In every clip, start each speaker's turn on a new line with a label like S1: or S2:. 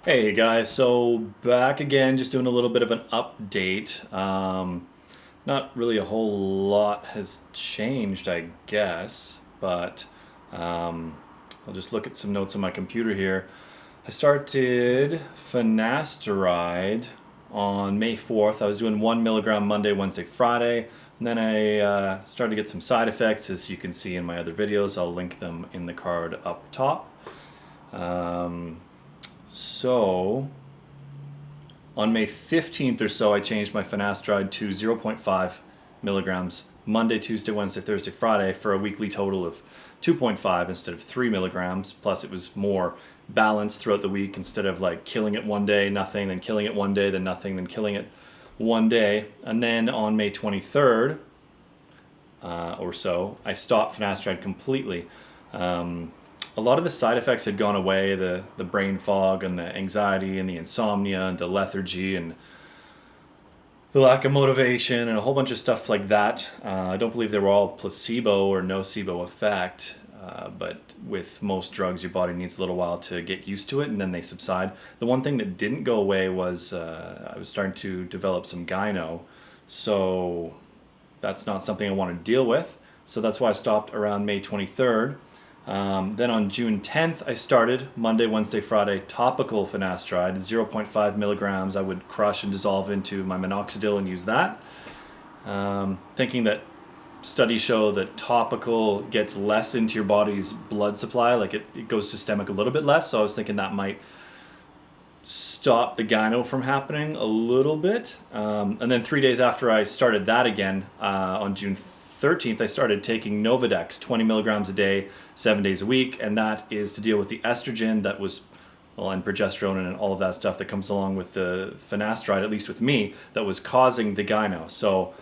S1: Hey guys, so back again, just doing a little bit of an update. Not really a whole lot has changed, I guess, but I'll just look at some notes on my computer here. I started Finasteride on May 4th. I was doing 1 milligram Monday, Wednesday, Friday, and then I started to get some side effects, as you can see in my other videos. I'll link them in the card up top. Um, so on May 15th or so, I changed my finasteride to zero point 0.5 milligrams Monday, Tuesday, Wednesday, Thursday, Friday for a weekly total of 2.5 instead of 3 milligrams. Plus, it was more balanced throughout the week instead of like killing it one day, nothing, then killing it one day, then nothing, then killing it one day. And then on May 23rd or so, I stopped finasteride completely. A lot of the side effects had gone away, the brain fog and the anxiety and the insomnia and the lethargy and the lack of motivation and a whole bunch of stuff like that. I don't believe they were all placebo or nocebo effect, but with most drugs, your body needs a little while to get used to it and then they subside. The one thing that didn't go away was I was starting to develop some gyno, so that's not something I want to deal with. So that's why I stopped around May 23rd. Then on June 10th, I started Monday, Wednesday, Friday topical finasteride, 0.5 milligrams. I would crush and dissolve into my minoxidil and use that. Thinking that studies show that topical gets less into your body's blood supply, like it goes systemic a little bit less. So I was thinking that might stop the gyno from happening a little bit. And then 3 days after I started that again, on June 13th, I started taking Novadex, 20 milligrams a day, 7 days a week, and that is to deal with the estrogen that was, well, and progesterone and all of that stuff that comes along with the finasteride, at least with me, that was causing the gyno. So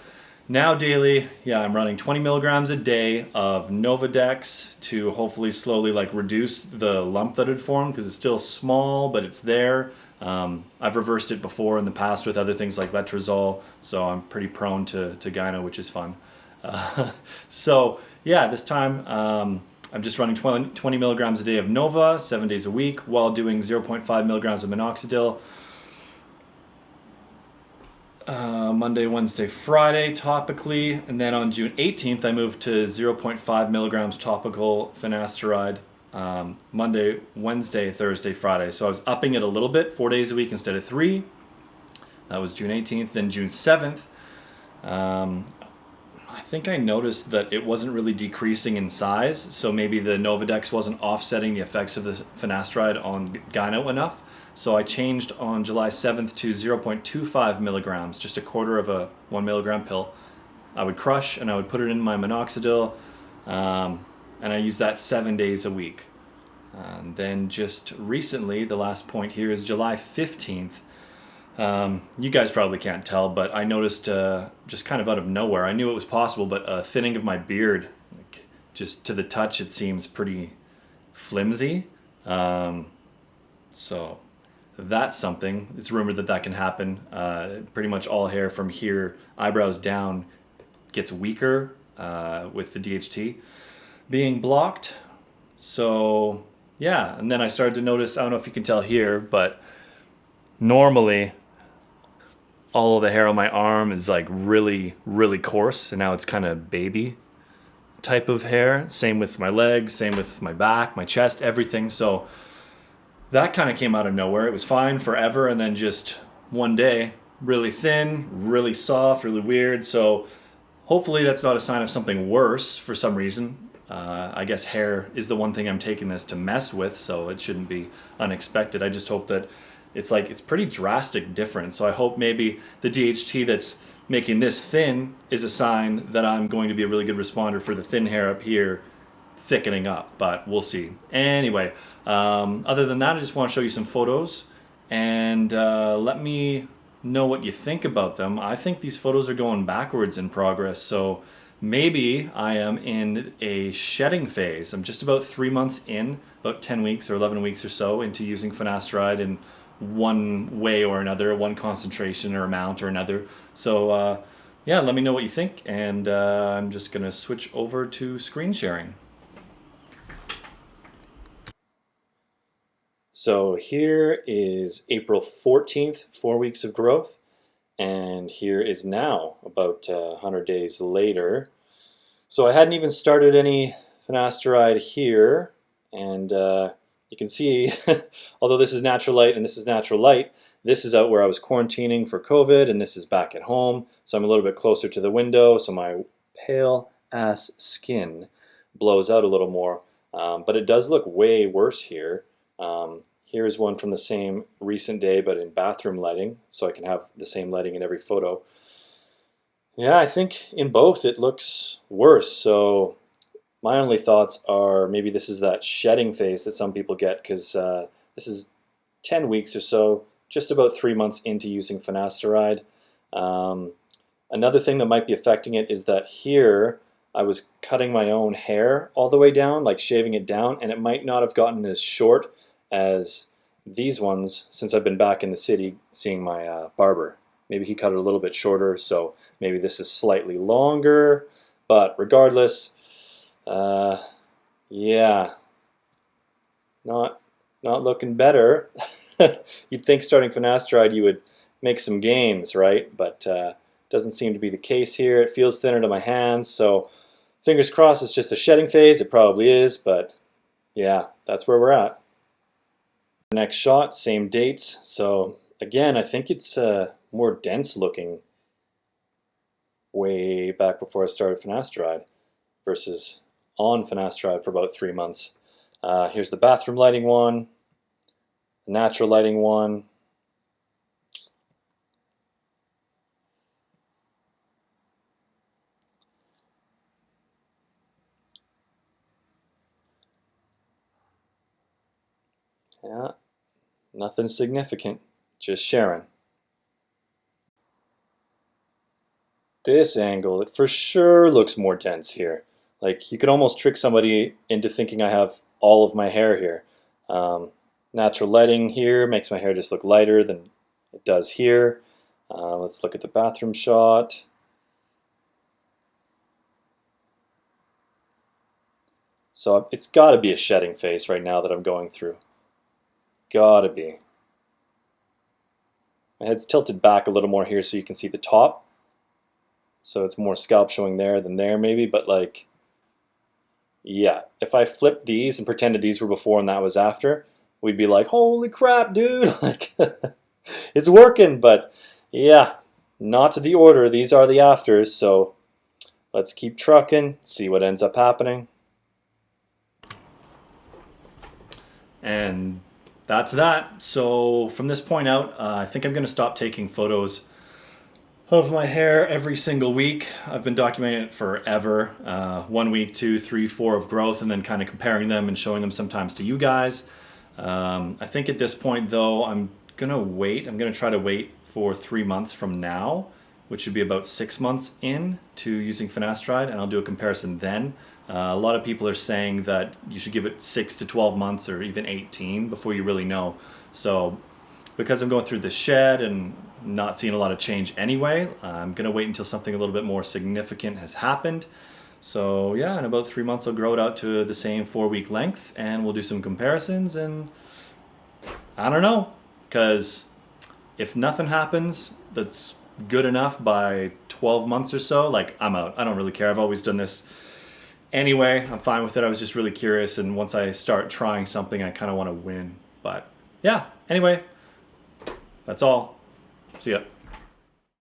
S1: now daily, yeah, I'm running 20 milligrams a day of Novadex to hopefully slowly like reduce the lump that had formed because it's still small, but it's there. I've reversed it before in the past with other things like letrozole, so I'm pretty prone to gyno, which is fun. So yeah, this time I'm just running 20 milligrams a day of Nova, 7 days a week, while doing 0.5 milligrams of Minoxidil. Monday, Wednesday, Friday topically, and then on June 18th I moved to 0.5 milligrams topical finasteride Monday, Wednesday, Thursday, Friday. So I was upping it a little bit, 4 days a week instead of 3. That was June 18th. Then June 7th, I think I noticed that it wasn't really decreasing in size, so maybe the Novadex wasn't offsetting the effects of the finasteride on gyno enough. So I changed on July 7th to 0.25 milligrams, just a quarter of a 1 milligram pill. I would crush and I would put it in my minoxidil, and I use that 7 days a week. And then just recently, the last point here is July 15th. You guys probably can't tell, but I noticed just kind of out of nowhere, I knew it was possible, but a thinning of my beard, like, just to the touch, it seems pretty flimsy. So that's something. It's rumored that that can happen. Pretty much all hair from here, eyebrows down, gets weaker with the DHT being blocked. So yeah, and then I started to notice, I don't know if you can tell here, but normally all of the hair on my arm is like really, really coarse, and now it's kind of baby type of hair. Same with my legs, same with my back, my chest, everything. So that kind of came out of nowhere. It was fine forever, and then just one day, really thin, really soft, really weird. So hopefully that's not a sign of something worse for some reason. I guess hair is the one thing I'm taking this to mess with, so it shouldn't be unexpected. I just hope that it's pretty drastic difference. So I hope maybe the DHT that's making this thin is a sign that I'm going to be a really good responder for the thin hair up here thickening up, but we'll see. Anyway, other than that, I just want to show you some photos and let me know what you think about them. I think these photos are going backwards in progress, so maybe I am in a shedding phase. I'm just about 3 months in, about 10 weeks or 11 weeks or so into using finasteride in one way or another, one concentration or amount or another. So yeah, let me know what you think, and I'm just gonna switch over to screen sharing. So here is April 14th, 4 weeks of growth, and here is now, about 100 days later. So I hadn't even started any finasteride here, and you can see, although this is natural light and this is natural light, this is out where I was quarantining for COVID, and this is back at home, so I'm a little bit closer to the window, so my pale ass skin blows out a little more, but it does look way worse here. Here's one from the same recent day, but in bathroom lighting, so I can have the same lighting in every photo. Yeah, I think in both it looks worse, so my only thoughts are maybe this is that shedding phase that some people get, because this is 10 weeks or so, just about 3 months into using finasteride. Another thing that might be affecting it is that here I was cutting my own hair all the way down, like shaving it down, and it might not have gotten as short as these ones since I've been back in the city seeing my barber. Maybe he cut it a little bit shorter, so maybe this is slightly longer, but regardless, yeah, not looking better. You'd think starting finasteride you would make some gains, right? But doesn't seem to be the case here. It feels thinner to my hands, so fingers crossed it's just a shedding phase. It probably is, but yeah, that's where we're at. Next shot, same dates. So again, I think it's more dense looking way back before I started finasteride versus on finasteride for about 3 months. Here's the bathroom lighting one, the natural lighting one. Yeah, nothing significant, just sharing. This angle, it for sure looks more dense here. Like you could almost trick somebody into thinking I have all of my hair here. Natural lighting here makes my hair just look lighter than it does here. Let's look at the bathroom shot. So it's got to be a shedding phase right now that I'm going through. Gotta be. My head's tilted back a little more here so you can see the top. So it's more scalp showing there than there maybe, but like, yeah, if I flipped these and pretended these were before and that was after, we'd be like, holy crap, dude, like, it's working, but yeah, not to the order. These are the afters, so let's keep trucking, see what ends up happening. And that's that. So from this point out, I think I'm going to stop taking photos of my hair every single week. I've been documenting it forever. 1 week, 2, 3, 4 of growth, and then kind of comparing them and showing them sometimes to you guys. I think at this point though, I'm gonna wait. I'm gonna try to wait for 3 months from now, which should be about 6 months in to using finasteride, and I'll do a comparison then. A lot of people are saying that you should give it 6 to 12 months or even 18 before you really know. So because I'm going through the shed and not seeing a lot of change anyway, I'm gonna wait until something a little bit more significant has happened. So yeah, in about 3 months I'll grow it out to the same 4-week length, and we'll do some comparisons, and I don't know, because if nothing happens that's good enough by 12 months or so, like, I'm out. I don't really care. I've always done this anyway. I'm fine with it. I was just really curious, and once I start trying something, I kind of want to win. But yeah, anyway, that's all. See ya.